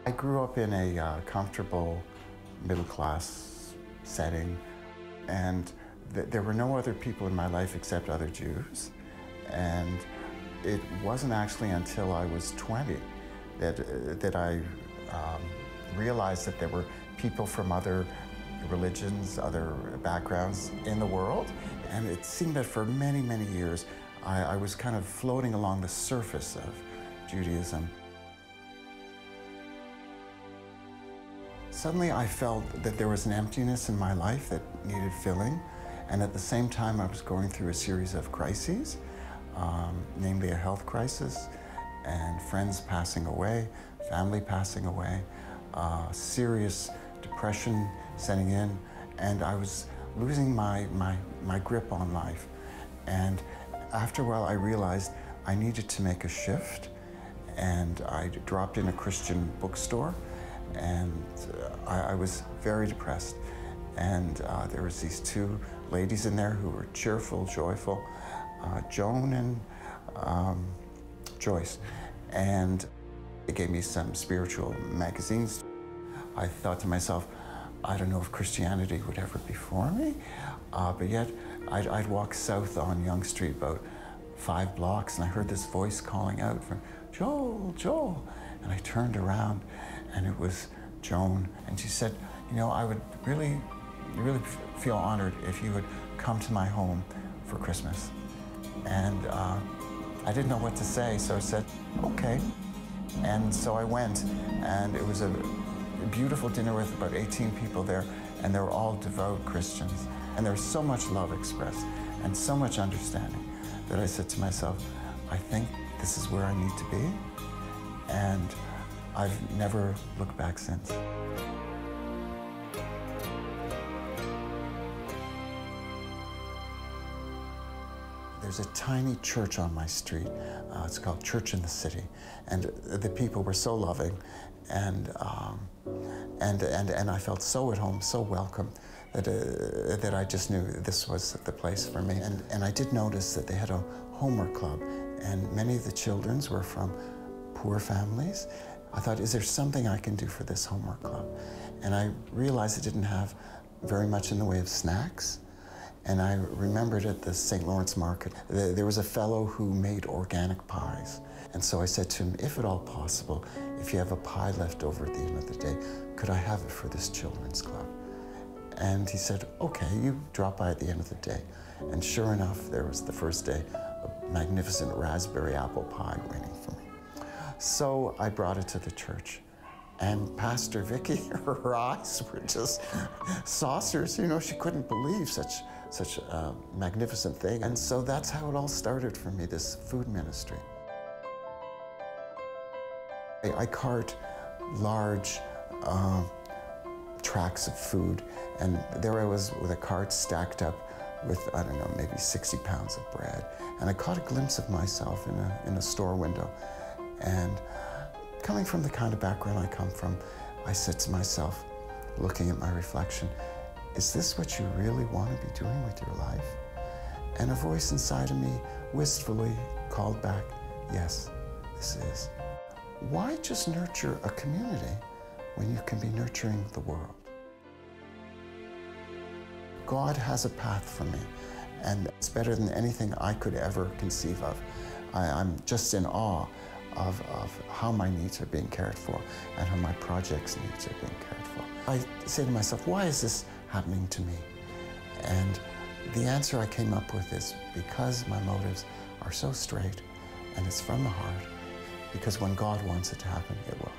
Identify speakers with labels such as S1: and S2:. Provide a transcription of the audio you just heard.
S1: I grew up in a comfortable middle-class setting, and there were no other people in my life except other Jews. And it wasn't actually until I was 20 that I realized that there were people from other religions, other backgrounds in the world. And it seemed that for many, many years, I was kind of floating along the surface of Judaism. Suddenly I felt that there was an emptiness in my life that needed filling, and at the same time I was going through a series of crises, namely a health crisis, and friends passing away, family passing away, serious depression setting in, and I was losing my grip on life. And after a while I realized I needed to make a shift, and I dropped in a Christian bookstore, and I was very depressed. And there was these two ladies in there who were cheerful, joyful, Joan and Joyce. And they gave me some spiritual magazines. I thought to myself, I don't know if Christianity would ever be for me, but yet I'd walk south on Yonge Street about 5 blocks, and I heard this voice calling out from, "Joel, Joel." And I turned around, and it was Joan, and she said, "You know, I would really feel honored if you would come to my home for Christmas." And I didn't know what to say, so I said, "Okay." And so I went, and it was a beautiful dinner with about 18 people there, and they were all devout Christians. And there was so much love expressed and so much understanding that I said to myself, I think this is where I need to be. And I've never looked back since. There's a tiny church on my street. It's called Church in the City, and the people were so loving, and I felt so at home, so welcome, that I just knew this was the place for me. And I did notice that they had a homework club, and many of the children were from poor families. I thought, is there something I can do for this homework club? And I realized it didn't have very much in the way of snacks. And I remembered at the St. Lawrence Market, there was a fellow who made organic pies. And so I said to him, if at all possible, if you have a pie left over at the end of the day, could I have it for this children's club? And he said, okay, you drop by at the end of the day. And sure enough, there was the first day, a magnificent raspberry apple pie waiting for me. So I brought it to the church. And Pastor Vicky, her eyes were just saucers. You know, she couldn't believe such a magnificent thing. And so that's how it all started for me, this food ministry. I cart large tracts of food, and there I was with a cart stacked up with, I don't know, maybe 60 pounds of bread. And I caught a glimpse of myself in a store window. And coming from the kind of background I come from, I said to myself, looking at my reflection, is this what you really want to be doing with your life? And a voice inside of me wistfully called back, yes, this is. Why just nurture a community when you can be nurturing the world? God has a path for me, and it's better than anything I could ever conceive of. I'm just in awe of how my needs are being cared for and how my project's needs are being cared for. I say to myself, why is this happening to me? And the answer I came up with is because my motives are so straight and it's from the heart, because when God wants it to happen, it will.